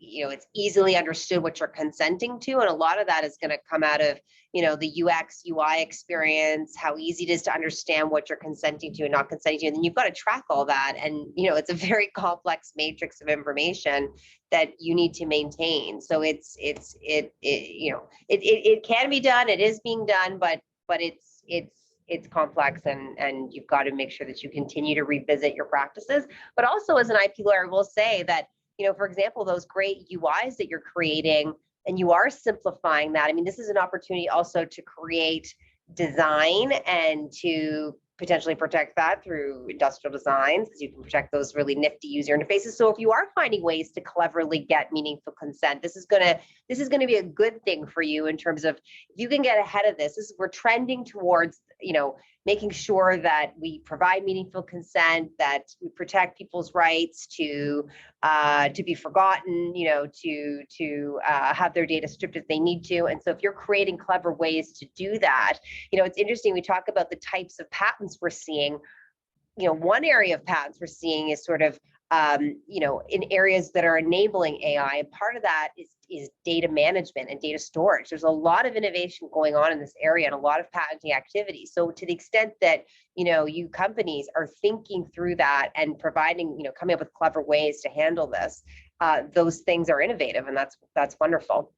it's easily understood what you're consenting to? And a lot of that is going to come out of, the UX, UI experience, how easy it is to understand what you're consenting to and not consenting to. And then you've got to track all that. And, it's a very complex matrix of information that you need to maintain. So it can be done. It is being done, but it's complex, and you've got to make sure that you continue to revisit your practices. But also, as an IP lawyer, I will say that, for example, those great UIs that you're creating, and you are simplifying that. I mean, this is an opportunity also to create design and to potentially protect that through industrial designs, because you can protect those really nifty user interfaces. So if you are finding ways to cleverly get meaningful consent, this is gonna be a good thing for you in terms of, if you can get ahead of this. We're trending towards, making sure that we provide meaningful consent, that we protect people's rights to be forgotten, to have their data stripped if they need to. And so if you're creating clever ways to do that, it's interesting. We talk about the types of patents we're seeing. One area of patents we're seeing is sort of, in areas that are enabling AI. And part of that is data management and data storage. There's a lot of innovation going on in this area and a lot of patenting activity. So to the extent that, you companies are thinking through that and providing, coming up with clever ways to handle this, those things are innovative, and that's wonderful.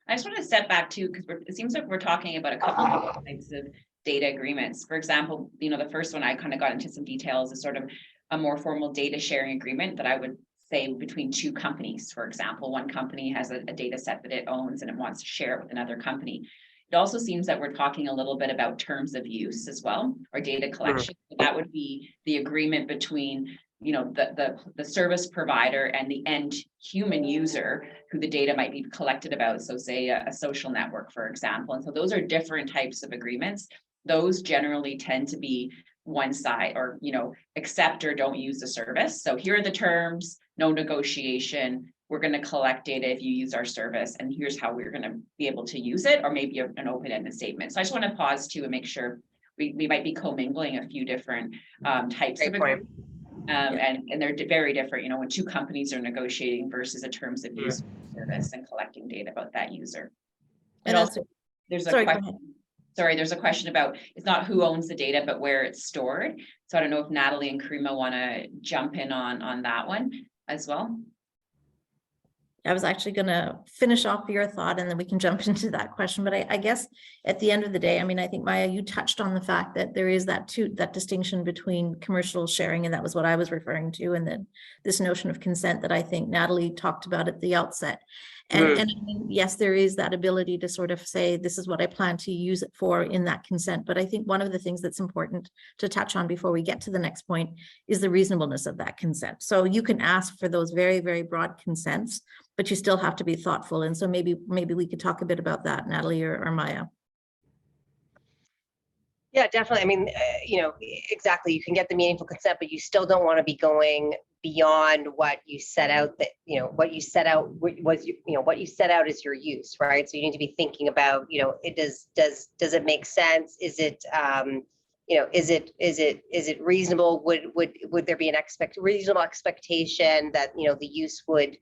I just want to step back too, because it seems like we're talking about a couple of types of data agreements. For example, the first one I kind of got into some details is sort of a more formal data sharing agreement that I would say between two companies. For example, one company has a data set that it owns and it wants to share it with another company. It also seems that we're talking a little bit about terms of use as well, or data collection. That would be the agreement between the service provider and the end human user who the data might be collected about. So say a social network, for example. And so those are different types of agreements. Those generally tend to be one side, or accept or don't use the service. So here are the terms, no negotiation. We're going to collect data if you use our service, and here's how we're going to be able to use it, or maybe an open-ended statement. So I just want to pause too and make sure we might be commingling a few different types of agreements. And they're very different, when two companies are negotiating versus a terms of use service and collecting data about that user. And also, there's a question. Sorry, there's a question about, it's not who owns the data, but where it's stored. So I don't know if Natalie and Karima want to jump in on that one as well. I was actually going to finish off your thought and then we can jump into that question. But I guess at the end of the day, I mean, I think, Maya, you touched on the fact that there is that distinction between commercial sharing, and that was what I was referring to, and then this notion of consent that I think Natalie talked about at the outset. And I mean, yes, there is that ability to sort of say, this is what I plan to use it for in that consent. But I think one of the things that's important to touch on before we get to the next point is the reasonableness of that consent. So you can ask for those very, very broad consents, but you still have to be thoughtful. And so maybe we could talk a bit about that, Natalie or Maya. Yeah, definitely. I mean, exactly. You can get the meaningful consent, but you still don't want to be going beyond what you set out, that, what you set out was, what you set out is your use, right? So you need to be thinking about, does it make sense? Is it, is it reasonable? Would there be an reasonable expectation that, the use would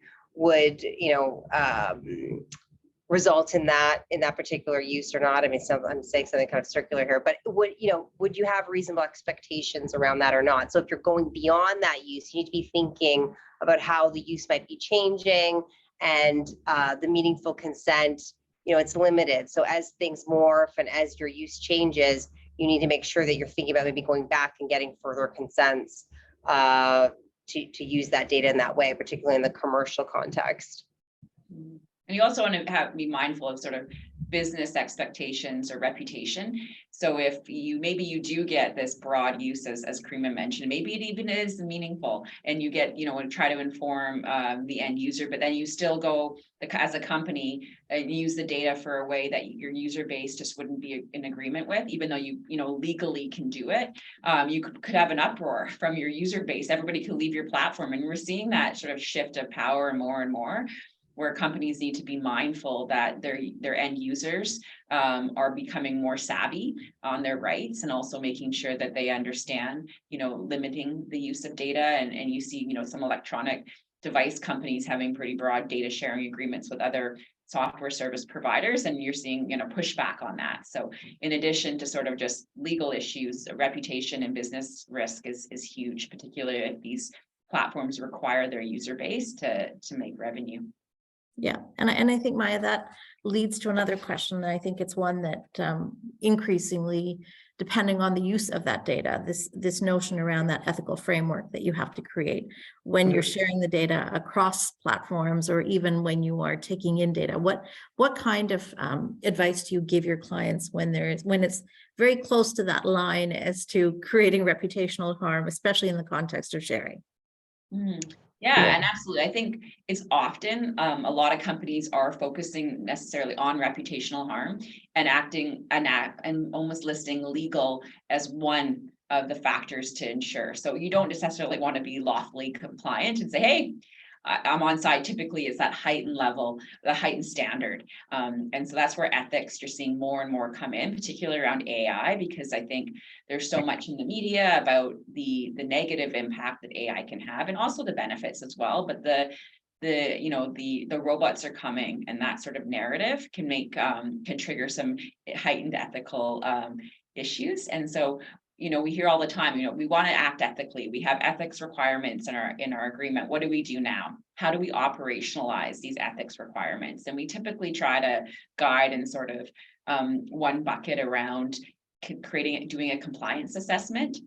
result in that particular use or not? I mean, I'm saying something kind of circular here, but would you have reasonable expectations around that or not? So if you're going beyond that use, you need to be thinking about how the use might be changing, and the meaningful consent, it's limited. So as things morph and as your use changes, you need to make sure that you're thinking about maybe going back and getting further consents to use that data in that way, particularly in the commercial context. And you also want to be mindful of sort of business expectations or reputation. So if maybe you do get this broad use, as Karima mentioned, maybe it even is meaningful, and you get, and try to inform the end user, but then you still go as a company and use the data for a way that your user base just wouldn't be in agreement with, even though you legally can do it. You could have an uproar from your user base. Everybody could leave your platform, and we're seeing that sort of shift of power more and more, where companies need to be mindful that their end users are becoming more savvy on their rights, and also making sure that they understand, limiting the use of data. And you see, some electronic device companies having pretty broad data sharing agreements with other software service providers, and you're seeing, pushback on that. So in addition to sort of just legal issues, reputation and business risk is huge, particularly if these platforms require their user base to make revenue. Yeah, and I think, Maya, that leads to another question. And I think it's one that increasingly, depending on the use of that data, this notion around that ethical framework that you have to create when you're sharing the data across platforms, or even when you are taking in data. What kind of advice do you give your clients when it's very close to that line as to creating reputational harm, especially in the context of sharing? Yeah, and absolutely. I think it's often a lot of companies are focusing necessarily on reputational harm and and almost listing legal as one of the factors to ensure. So you don't necessarily want to be lawfully compliant and say, hey, I'm on side. Typically it's that heightened level, the heightened standard. And so that's where ethics, you're seeing more and more come in, particularly around AI, because I think there's so much in the media about the negative impact that AI can have, and also the benefits as well. But the robots are coming, and that sort of narrative can trigger some heightened ethical issues. And so, we hear all the time, we want to act ethically. We have ethics requirements in our agreement. What do we do now? How do we operationalize these ethics requirements? And we typically try to guide in sort of one bucket around doing a compliance assessment.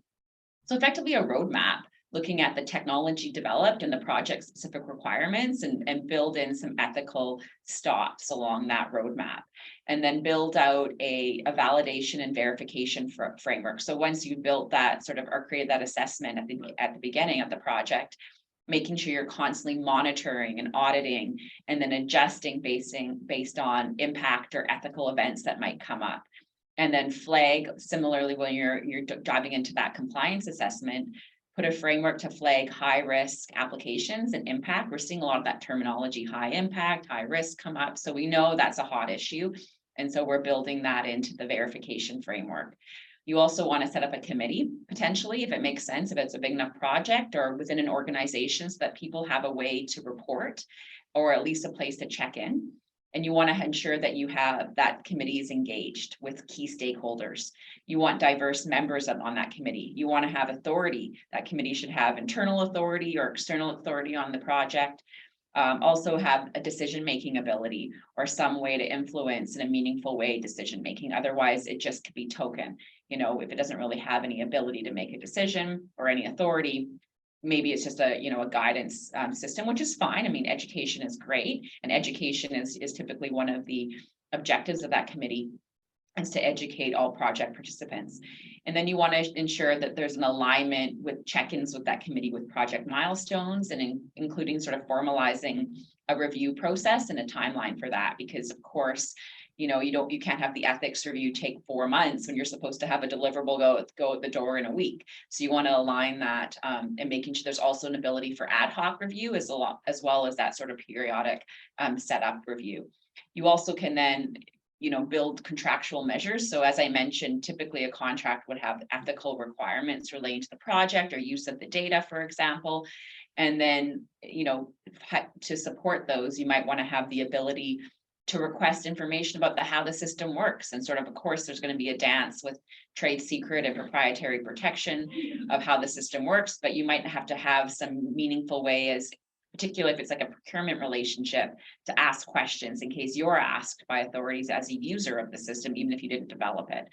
So effectively a roadmap, looking at the technology developed and the project specific requirements, and build in some ethical stops along that roadmap, and then build out a validation and verification framework. So once you've built that sort of, or created that assessment at the beginning of the project, making sure you're constantly monitoring and auditing, and then adjusting based on impact or ethical events that might come up. And then flag, similarly, when you're diving into that compliance assessment, put a framework to flag high risk applications and impact. We're seeing a lot of that terminology, high impact, high risk, come up. So we know that's a hot issue. And so we're building that into the verification framework. You also want to set up a committee, potentially, if it makes sense, if it's a big enough project or within an organization, so that people have a way to report, or at least a place to check in. And you want to ensure that that committee is engaged with key stakeholders. You want diverse members on that committee. You want to have authority. That committee should have internal authority or external authority on the project. Also have a decision-making ability, or some way to influence in a meaningful way decision-making. Otherwise, it just could be token. If it doesn't really have any ability to make a decision or any authority, maybe it's just a guidance system, which is fine. I mean, education is great, and education is typically one of the objectives of that committee, is to educate all project participants. And then you want to ensure that there's an alignment with check-ins with that committee with project milestones, and including sort of formalizing a review process and a timeline for that, because of course, you can't have the ethics review take 4 months when you're supposed to have a deliverable go at the door in a week. So you want to align that, and making sure there's also an ability for ad hoc review as well as that sort of periodic setup review. You also can then build contractual measures. So as I mentioned, typically a contract would have ethical requirements relating to the project or use of the data, for example. And then, to support those, you might want to have the ability to request information about how the system works. And sort of course, there's going to be a dance with trade secret and proprietary protection of how the system works, but you might have to have some meaningful way, particularly if it's like a procurement relationship, to ask questions in case you're asked by authorities as a user of the system, even if you didn't develop it.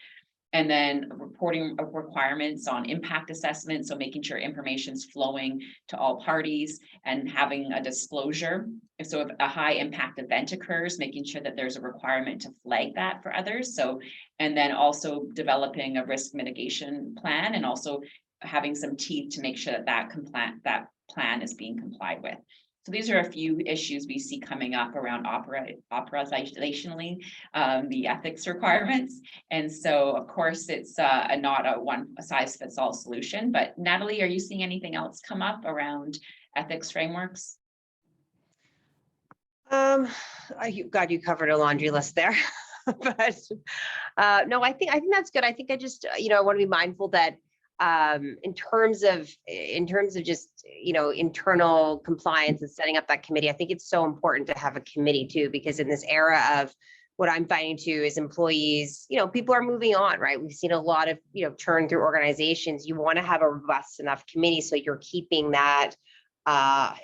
And then reporting requirements on impact assessment. So making sure information's flowing to all parties and having a disclosure. So if a high impact event occurs, making sure that there's a requirement to flag that for others. So, and then also developing a risk mitigation plan, and also having some teeth to make sure that plan is being complied with. So these are a few issues we see coming up around operationally, the ethics requirements. And so, of course, it's not a one-size-fits-all solution. But Natalie, are you seeing anything else come up around ethics frameworks? God, you covered a laundry list there. But no, I think that's good. I think I just, I want to be mindful that in terms of just, internal compliance and setting up that committee, I think it's so important to have a committee too, because in this era of what I'm finding too is employees, people are moving on, right? We've seen a lot of, churn through organizations. You want to have a robust enough committee so you're keeping that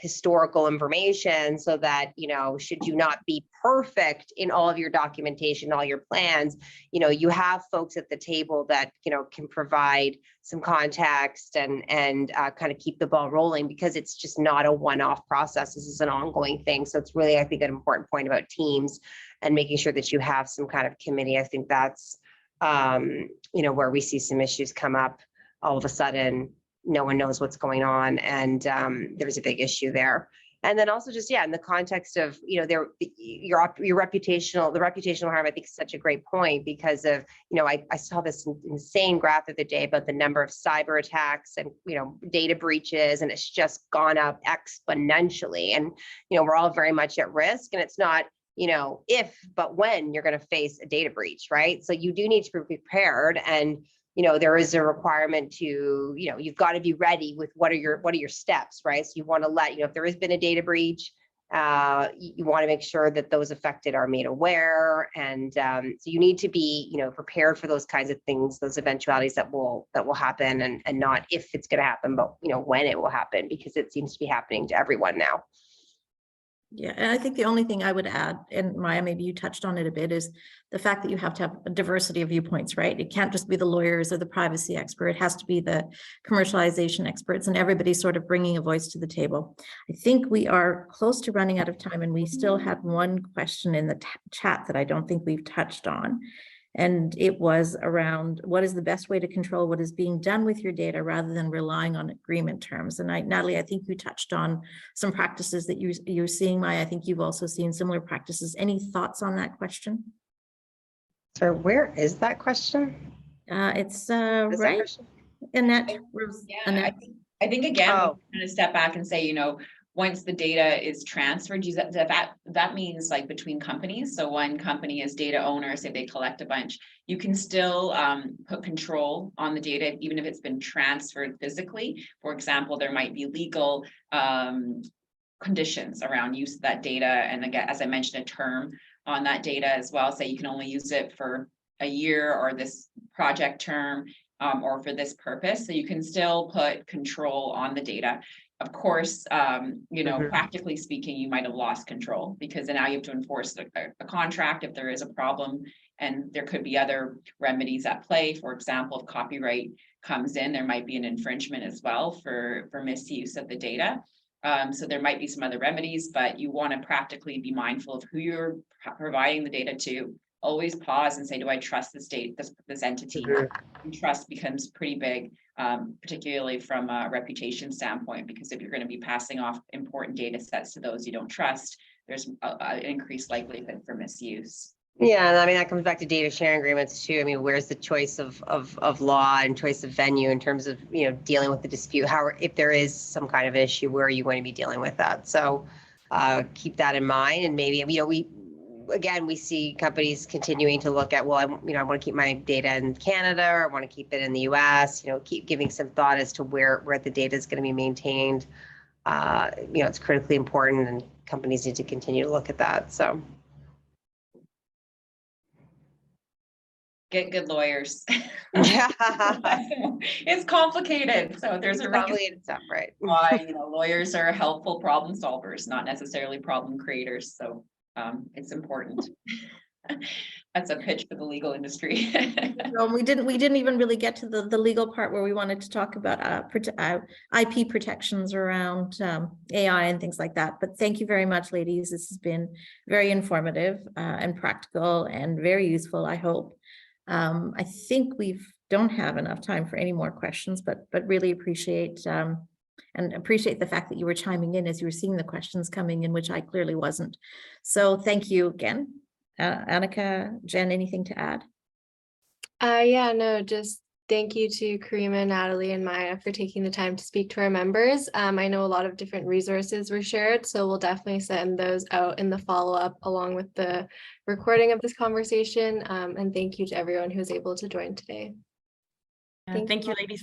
historical information so that, should you not be perfect in all of your documentation, all your plans, you have folks at the table that, can provide some context and kind of keep the ball rolling, because it's just not a one-off process. This is an ongoing thing. So it's really, I think, an important point about teams and making sure that you have some kind of committee. I think that's, where we see some issues come up all of a sudden. No one knows what's going on, and there's a big issue there. And then also just, in the context of, your reputational harm, I think is such a great point, because of, I saw this insane graph the other day about the number of cyber attacks and, data breaches, and it's just gone up exponentially. And, we're all very much at risk, and it's not, if, but when you're going to face a data breach, right? So you do need to be prepared, and there is a requirement to, you've got to be ready with what are your steps, right? So you want to if there has been a data breach, you want to make sure that those affected are made aware. And so you need to be, prepared for those kinds of things, those eventualities that will happen, and not if it's going to happen, but, when it will happen, because it seems to be happening to everyone now. Yeah, and I think the only thing I would add, and Maya, maybe you touched on it a bit, is the fact that you have to have a diversity of viewpoints, right? It can't just be the lawyers or the privacy expert. It has to be the commercialization experts, and everybody sort of bringing a voice to the table. I think we are close to running out of time, and we still have one question in the chat that I don't think we've touched on. And it was around, what is the best way to control what is being done with your data rather than relying on agreement terms? And Natalie, I think you touched on some practices that you're seeing, Maya. I think you've also seen similar practices. Any thoughts on that question? So where is that question? It's right. Annette. Yeah, I think again, we're going to step back and say, once the data is transferred, that means like between companies. So one company is data owner, say they collect a bunch, you can still put control on the data, even if it's been transferred physically. For example, there might be legal conditions around use of that data. And again, as I mentioned, a term on that data as well. Say you can only use it for a year, or this project term, or for this purpose. So you can still put control on the data. Of course, practically speaking, you might have lost control, because now you have to enforce a contract if there is a problem, and there could be other remedies at play. For example, if copyright comes in, there might be an infringement as well for misuse of the data. So there might be some other remedies, but you want to practically be mindful of who you're providing the data to. Always pause and say, do I trust this entity? And trust becomes pretty big, particularly from a reputation standpoint, because if you're going to be passing off important data sets to those you don't trust, there's an increased likelihood for misuse. Yeah, and I mean, that comes back to data sharing agreements too. I mean, where's the choice of law and choice of venue in terms of, dealing with the dispute? If there is some kind of issue, where are you going to be dealing with that? So keep that in mind. And maybe, we see companies continuing to look at, well, I want to keep my data in Canada, or I want to keep it in the US, keep giving some thought as to where the data is going to be maintained. It's critically important, and companies need to continue to look at that. So get good lawyers. Yeah. It's complicated. So there's a reason stuff, right? Why, lawyers are helpful problem solvers, not necessarily problem creators. So it's important. That's a pitch for the legal industry. No, we didn't even really get to the legal part, where we wanted to talk about IP protections around AI and things like that. But thank you very much, ladies. This has been very informative and practical and very useful, I hope. I think we don't have enough time for any more questions, but really appreciate the fact that you were chiming in as you were seeing the questions coming in, which I clearly wasn't. So thank you again. Annika, Jen, anything to add? Yeah, no, just Thank you to Karima, Natalie, and Maya for taking the time to speak to our members. I know a lot of different resources were shared, so we'll definitely send those out in the follow-up along with the recording of this conversation. And thank you to everyone who was able to join today. Thank you, ladies,